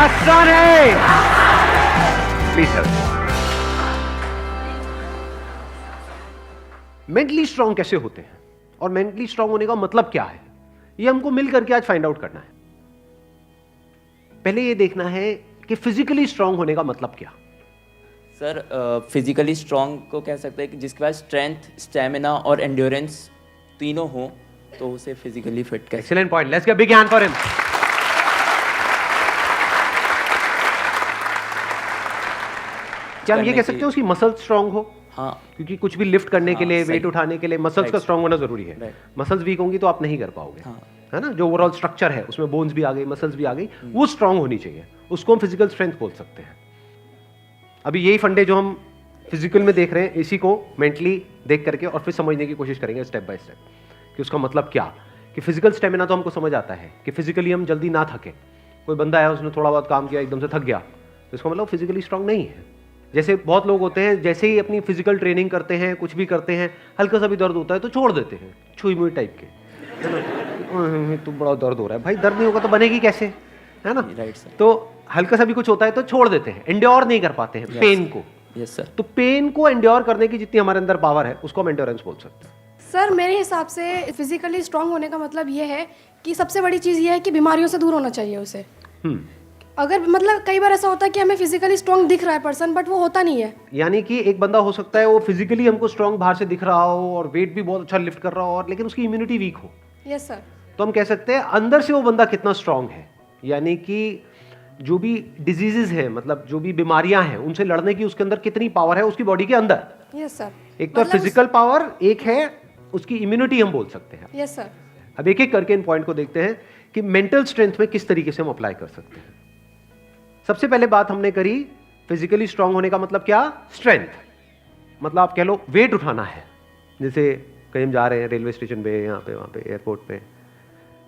आसान है। Please sir. Mentally strong कैसे होते हैं और मेंटली स्ट्रांग होने का मतलब क्या है, ये हमको मिल करके आज फाइंड आउट करना है। पहले ये देखना है कि फिजिकली स्ट्रांग होने का मतलब क्या। सर फिजिकली स्ट्रांग को कह सकते हैं कि जिसके पास स्ट्रेंथ, स्टेमिना और एंड्योरेंस तीनों हो तो उसे फिजिकली फिट कह। Excellent point, let's give big hand for him. क्या हम ये कह सकते हैं उसकी मसल स्ट्रांग हो? हाँ, क्योंकि कुछ भी लिफ्ट करने के लिए, सही। वेट उठाने के लिए मसल्स का स्ट्रांग होना जरूरी है। मसल्स वीक होंगी तो आप नहीं कर पाओगे, हाँ। है ना। जो ओवरऑल स्ट्रक्चर है उसमें बोन्स भी आ गई, मसल्स भी आ गई, वो स्ट्रांग होनी चाहिए। उसको हम फिजिकल स्ट्रेंथ बोल सकते हैं। अभी यही फंडे जो हम फिजिकल में देख रहे हैं, इसी को मेंटली देख करके और फिर समझने की कोशिश करेंगे स्टेप बाय स्टेप कि उसका मतलब क्या। कि फिजिकल स्टेमिना तो हमको समझ आता है कि फिजिकली हम जल्दी ना थके। कोई बंदा है उसने थोड़ा बहुत काम किया एकदम से थक गया तो इसका मतलब फिजिकली स्ट्रांग नहीं है। जैसे बहुत लोग होते हैं, जैसे ही अपनी फिजिकल ट्रेनिंग करते हैं, कुछ भी करते हैं, हल्का सा भी दर्द होता है तो छोड़ देते हैं, छुई मुई टाइप के, है ना। तो बड़ा दर्द हो रहा है, भाई दर्द नहीं होगा तो बनेगी कैसे, है ना। Right sir. तो हल्का सा भी कुछ होता है तो छोड़ देते हैं, एंड्योर नहीं कर पाते हैं पेन को। Yes sir. तो पेन को एंड्योर करने की जितनी हमारे अंदर पावर है उसको हम एंड्योरेंस बोल सकते हैं। सर मेरे हिसाब से फिजिकली स्ट्रांग होने का मतलब ये है कि सबसे बड़ी चीज़ ये है कि बीमारियों से दूर होना चाहिए उसे। अगर मतलब कई बार ऐसा होता है कि हमें फिजिकली स्ट्रांग दिख रहा है पर्सन, बट वो होता नहीं है। यानी कि एक बंदा हो सकता है वो फिजिकली हमको स्ट्रांग बाहर से दिख रहा हो और वेट भी बहुत अच्छा लिफ्ट कर रहा हो, और लेकिन उसकी इम्यूनिटी वीक हो। Yes sir. तो हम कह सकते हैं अंदर से वो बंदा कितना स्ट्रांग है। यानी कि जो भी डिजीजेज हैं, मतलब जो भी बीमारियां हैं, उनसे लड़ने की उसके अंदर कितनी पावर है उसकी बॉडी के अंदर। Yes sir. एक तो फिजिकल पावर, एक है उसकी इम्यूनिटी हम बोल सकते हैं। Yes sir. अब एक एक करके इन पॉइंट को देखते हैं कि मेंटल स्ट्रेंथ में किस तरीके से हम अप्लाई कर सकते हैं। सबसे पहले बात हमने करी फिजिकली स्ट्रांग होने का मतलब क्या, स्ट्रेंथ। मतलब आप कह लो वेट उठाना है। जैसे कहीं हम जा रहे हैं रेलवे स्टेशन पे, यहाँ पे, वहाँ पे, एयरपोर्ट पे,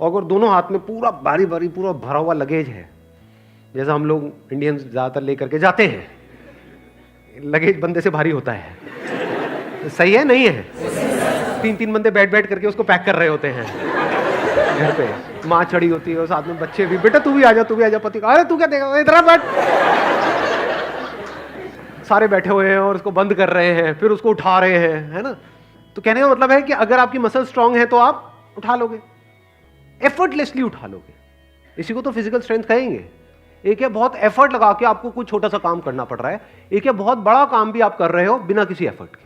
और अगर दोनों हाथ में पूरा भारी भारी पूरा भरा हुआ लगेज है, जैसा हम लोग इंडियंस ज़्यादातर लेकर के जाते हैं, लगेज बंदे से भारी होता है, सही है नहीं है। 3-3 बंदे बैठ बैठ करके उसको पैक कर रहे होते हैं घर पे, माँ चढ़ी होती है और साथ में बच्चे भी, बेटा तू भी आ जा, तू भी आ जा, पति अरे तू क्या देगा, इधर बैठ। सारे बैठे हुए हैं और उसको बंद कर रहे हैं, फिर उसको उठा रहे हैं, है ना। तो कहने का मतलब है कि अगर आपकी मसल स्ट्रांग है तो आप उठा लोगे, एफर्टलेसली उठा लोगे। इसी को तो फिजिकल स्ट्रेंथ कहेंगे। एक है बहुत एफर्ट लगा के आपको कोई छोटा सा काम करना पड़ रहा है, एक है बहुत बड़ा काम भी आप कर रहे हो बिना किसी एफर्ट के।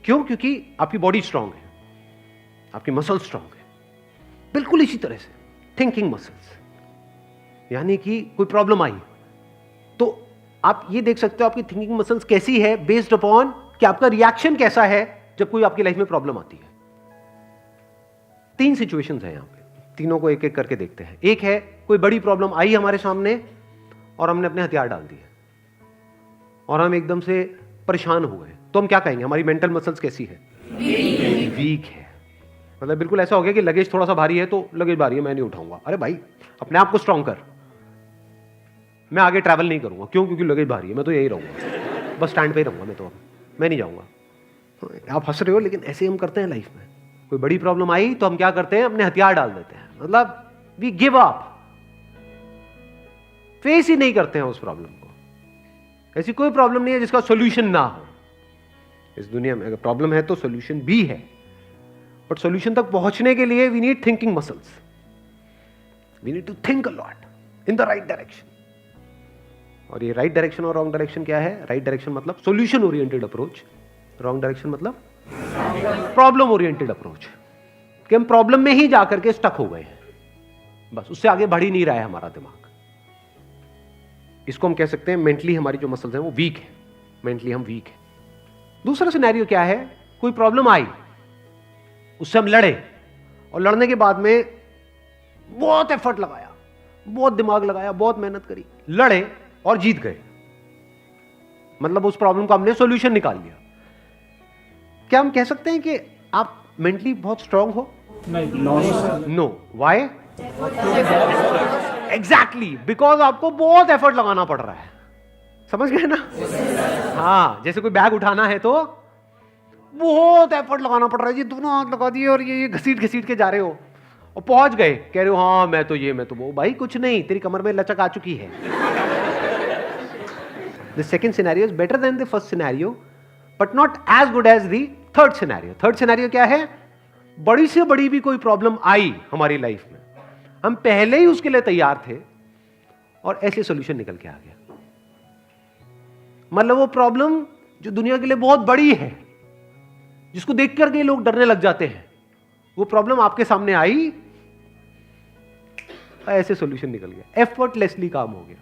क्यों? क्योंकि आपकी बॉडी स्ट्रांग है, आपकी मसल स्ट्रांग है। बिल्कुल इसी तरह से थिंकिंग मसल्स, यानी कि कोई प्रॉब्लम आई तो आप ये देख सकते हो आपकी थिंकिंग मसल्स कैसी है, बेस्ड अपॉन कि आपका रिएक्शन कैसा है जब कोई आपकी लाइफ में प्रॉब्लम आती है। 3 सिचुएशंस हैं यहां पे, तीनों को एक एक करके देखते हैं। एक है कोई बड़ी प्रॉब्लम आई हमारे सामने और हमने अपने हथियार डाल दिए और हम एकदम से परेशान हो गए, तो हम क्या कहेंगे, हमारी मेंटल मसल्स कैसी है, वीक है। मतलब बिल्कुल ऐसा हो गया कि लगेज थोड़ा सा भारी है तो लगेज भारी है मैं नहीं उठाऊंगा। अरे भाई अपने आप को स्ट्रांग कर, मैं आगे ट्रैवल नहीं करूंगा। क्यों? क्योंकि लगेज भारी है, मैं तो यही रहूंगा, बस स्टैंड पे ही रहूंगा, मैं नहीं जाऊंगा। आप हंस रहे हो लेकिन ऐसे हम करते हैं लाइफ में। कोई बड़ी प्रॉब्लम आई तो हम क्या करते हैं, अपने हथियार डाल देते हैं, मतलब वी गिव अप, फेस ही नहीं करते हैं उस प्रॉब्लम को। ऐसी कोई प्रॉब्लम नहीं है जिसका सोल्यूशन ना हो इस दुनिया में। अगर प्रॉब्लम है तो सोल्यूशन भी है, बट सोल्यूशन तक पहुंचने के लिए we need thinking muscles, we need to think a lot in the right direction. और ये राइट डायरेक्शन और रॉन्ग डायरेक्शन क्या है? राइट डायरेक्शन मतलब solution oriented approach, wrong direction मतलब प्रॉब्लम ओरिएंटेड अप्रोच, कि हम प्रॉब्लम में ही जाकर के स्टक हो गए हैं, बस उससे आगे बढ़ ही नहीं रहा है हमारा दिमाग। इसको हम कह सकते हैं मेंटली हमारी जो मसल्स हैं वो वीक है, मेंटली हम वीक है। दूसरा सिनेरियो क्या है, कोई प्रॉब्लम आई, उससे हम लड़े और लड़ने के बाद में बहुत एफर्ट लगाया, बहुत दिमाग लगाया, बहुत मेहनत करी, लड़े और जीत गए, मतलब उस प्रॉब्लम का हमने सॉल्यूशन निकाल लिया। क्या हम कह सकते हैं कि आप मेंटली बहुत स्ट्रांग हो? नहीं, नो। व्हाई? एग्जैक्टली, बिकॉज आपको बहुत एफर्ट लगाना पड़ रहा है। समझ गए ना? हाँ, जैसे कोई बैग उठाना है तो बहुत एफर्ट लगाना पड़ रहा है जी, दोनों हाथ लगा दिए और ये घसीट घसीट के जा रहे हो, और पहुंच गए, कह रहे हो हाँ मैं तो वो। भाई कुछ नहीं, तेरी कमर में लचक आ चुकी है। The second scenario is better than the first scenario but not as good as the third scenario. Third scenario क्या है? बड़ी से बड़ी भी कोई प्रॉब्लम आई हमारी लाइफ में, हम पहले ही उसके लिए तैयार थे और ऐसे सॉल्यूशन निकल के आ गया। मतलब वो प्रॉब्लम जो दुनिया के लिए बहुत बड़ी है, जिसको देख करके लोग डरने लग जाते हैं, वो प्रॉब्लम आपके सामने आई, ऐसे सॉल्यूशन निकल गया, एफर्टलेसली काम हो गया।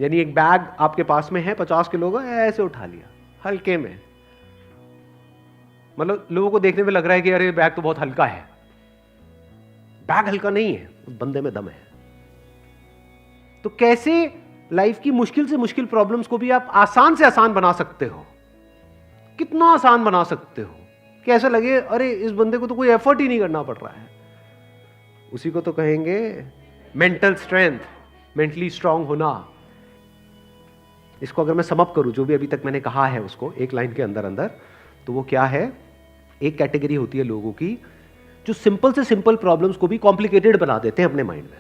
यानी एक बैग आपके पास में है 50 किलो का, ऐसे उठा लिया हल्के में। मतलब लोगों को देखने में लग रहा है कि अरे बैग तो बहुत हल्का है। बैग हल्का नहीं है, उस बंदे में दम है। तो कैसे लाइफ की मुश्किल से मुश्किल प्रॉब्लम्स को भी आप आसान से आसान बना सकते हो? कितना आसान बना सकते हो कि ऐसा लगे अरे इस बंदे को तो कोई एफर्ट ही नहीं करना पड़ रहा है। उसी को तो कहेंगे मेंटल स्ट्रेंथ, मेंटली स्ट्रांग होना। इसको अगर मैं समअप करूं, जो भी अभी तक मैंने कहा है उसको एक लाइन के अंदर अंदर, तो वो क्या है? एक कैटेगरी होती है लोगों की जो सिंपल से सिंपल प्रॉब्लम्स को भी कॉम्प्लिकेटेड बना देते हैं अपने माइंड में।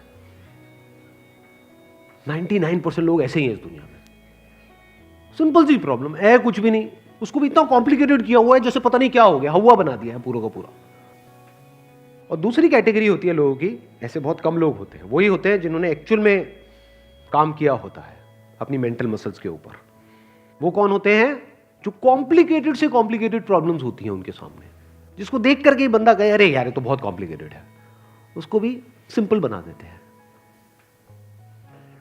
99% लोग ऐसे ही हैं इस दुनिया में। सिंपल सी प्रॉब्लम है, कुछ भी नहीं, उसको भी इतना कॉम्प्लिकेटेड किया हुआ है जैसे पता नहीं क्या हो गया, हवा बना दिया है पूरा का पूरा। और दूसरी कैटेगरी होती है लोगों की, ऐसे बहुत कम लोग होते हैं, वही होते हैं जिन्होंने एक्चुअल में काम किया होता है अपनी मेंटल मसल्स के ऊपर। वो कौन होते हैं? जो कॉम्प्लिकेटेड से कॉम्प्लिकेटेड प्रॉब्लम्स होती हैं उनके सामने, जिसको देख करके ही बंदा कहे अरे यार ये तो बहुत कॉम्प्लिकेटेड है, उसको भी सिंपल बना देते हैं।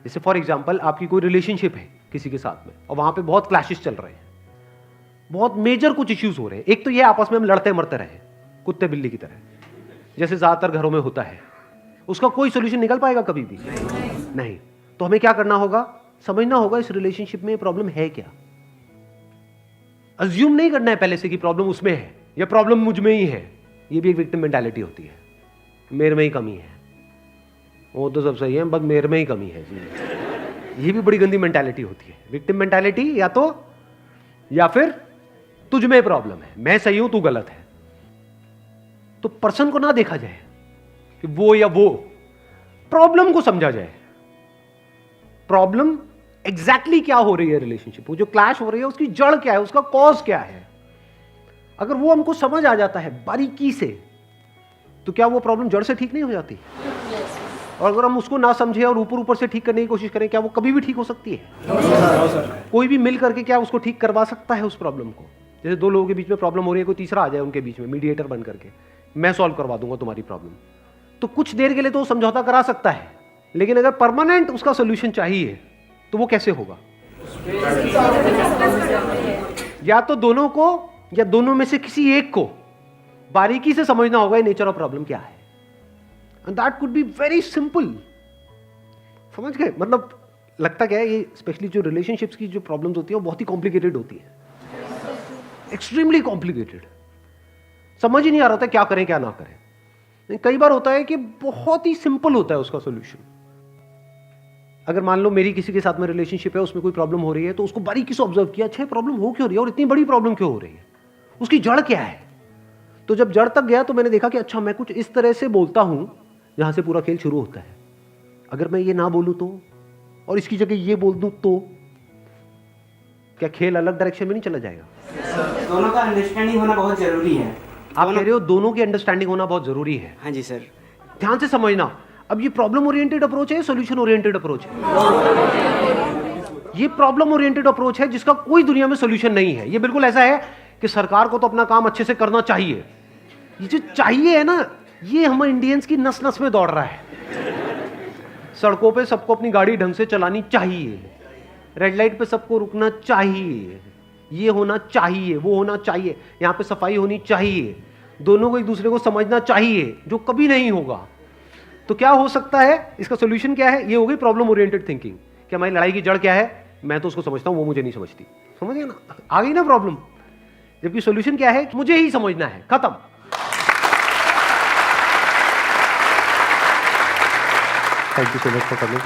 जैसे फॉर एग्जांपल आपकी कोई रिलेशनशिप है किसी के साथ में और वहां पे बहुत क्लैशेस चल रहे हैं, बहुत मेजर कुछ इश्यूज हो रहे हैं। एक तो ये आपस में हम लड़ते मरते रहे कुत्ते बिल्ली की तरह, जैसे ज्यादातर घरों में होता है। उसका कोई सोल्यूशन निकल पाएगा कभी भी? नहीं। तो हमें क्या करना होगा? समझना होगा इस रिलेशनशिप में प्रॉब्लम है क्या। अज्यूम नहीं करना है पहले से कि प्रॉब्लम उसमें है या प्रॉब्लम मुझ में ही है। ये भी एक विक्टिम मेंटालिटी होती है, मेरे में ही कमी है, वो तो सब सही है बस मेरे में ही कमी है जी। ये भी बड़ी गंदी मेंटालिटी होती है, विक्टिम मेंटालिटी। या फिर तुझ में प्रॉब्लम है, मैं सही हूं तू गलत है। तो पर्सन को ना देखा जाए कि वो या वो, प्रॉब्लम को समझा जाए। प्रॉब्लम एग्जैक्टली क्या हो रही है रिलेशनशिप, वो जो क्लैश हो रही है उसकी जड़ क्या है, उसका कॉज क्या है। अगर वो हमको समझ आ जाता है बारीकी से, तो क्या वो प्रॉब्लम जड़ से ठीक नहीं हो जाती? और अगर हम उसको ना समझे और ऊपर ऊपर से ठीक करने की कोशिश करें, क्या वो कभी भी ठीक हो सकती है? कोई भी मिल करके क्या उसको ठीक करवा सकता है उस प्रॉब्लम को? जैसे दो लोगों के बीच में प्रॉब्लम हो रही है, कोई तीसरा आ जाए उनके बीच में मीडिएटर बन करके, मैं सॉल्व करवा दूंगा तुम्हारी प्रॉब्लम, तो कुछ देर के लिए तो समझौता करा सकता है, लेकिन अगर परमानेंट उसका सोल्यूशन चाहिए तो वो कैसे होगा? या तो दोनों को या दोनों में से किसी एक को बारीकी से समझना होगा नेचर ऑफ प्रॉब्लम क्या है। And that could be very simple. समझ गए? मतलब लगता क्या है, ये स्पेशली जो रिलेशनशिप्स की जो प्रॉब्लम्स होती है वो बहुत ही कॉम्प्लिकेटेड होती है, एक्सट्रीमली कॉम्प्लिकेटेड। समझ ही नहीं आ रहा था क्या करें क्या ना करें। कई बार होता है कि बहुत ही सिंपल होता है उसका सोल्यूशन। अगर मान लो मेरी किसी के साथ में रिलेशनशिप है, उसमें कोई प्रॉब्लम हो रही है, तो उसको बारीकी से ऑब्जर्व किया, अच्छा प्रॉब्लम हो क्यों रही है और इतनी बड़ी प्रॉब्लम क्यों हो रही है, उसकी जड़ क्या है। तो जब जड़ तक गया तो मैंने देखा कि अच्छा मैं कुछ इस तरह से बोलता हूं जहां से पूरा खेल शुरू होता है। अगर मैं ये ना बोलूं तो, और इसकी जगह ये बोल दूं तो क्या खेल अलग डायरेक्शन में नहीं चला जाएगा? दोनों का अंडरस्टैंडिंग होना बहुत जरूरी है। आप कह रहे हो दोनों की अंडरस्टैंडिंग होना बहुत जरूरी है। हाँ जी सर। ध्यान से समझना, अब ये प्रॉब्लम ओरिएंटेड अप्रोच है, सॉल्यूशन ओरिएंटेड अप्रोच है? ये प्रॉब्लम ओरिएंटेड अप्रोच है जिसका कोई दुनिया में सॉल्यूशन नहीं है। ये बिल्कुल ऐसा है कि सरकार को तो अपना काम अच्छे से करना चाहिए। ये जो चाहिए है ना, ये हम इंडियंस की नस नस में दौड़ रहा है। सड़कों पे सबको अपनी गाड़ी ढंग से चलानी चाहिए, रेड लाइट पे सबको रुकना चाहिए, ये होना चाहिए, वो होना चाहिए, यहाँ पे सफाई होनी चाहिए, दोनों को एक दूसरे को समझना चाहिए, जो कभी नहीं होगा। तो क्या हो सकता है, इसका सोल्यूशन क्या है? ये हो गई प्रॉब्लम ओरिएंटेड थिंकिंग कि हमारी लड़ाई की जड़ क्या है, मैं तो उसको समझता हूं वो मुझे नहीं समझती। समझ गए ना? आ गई ना प्रॉब्लम। जबकि सोल्यूशन क्या है? मुझे ही समझना है, खत्म। Thank you so much for coming.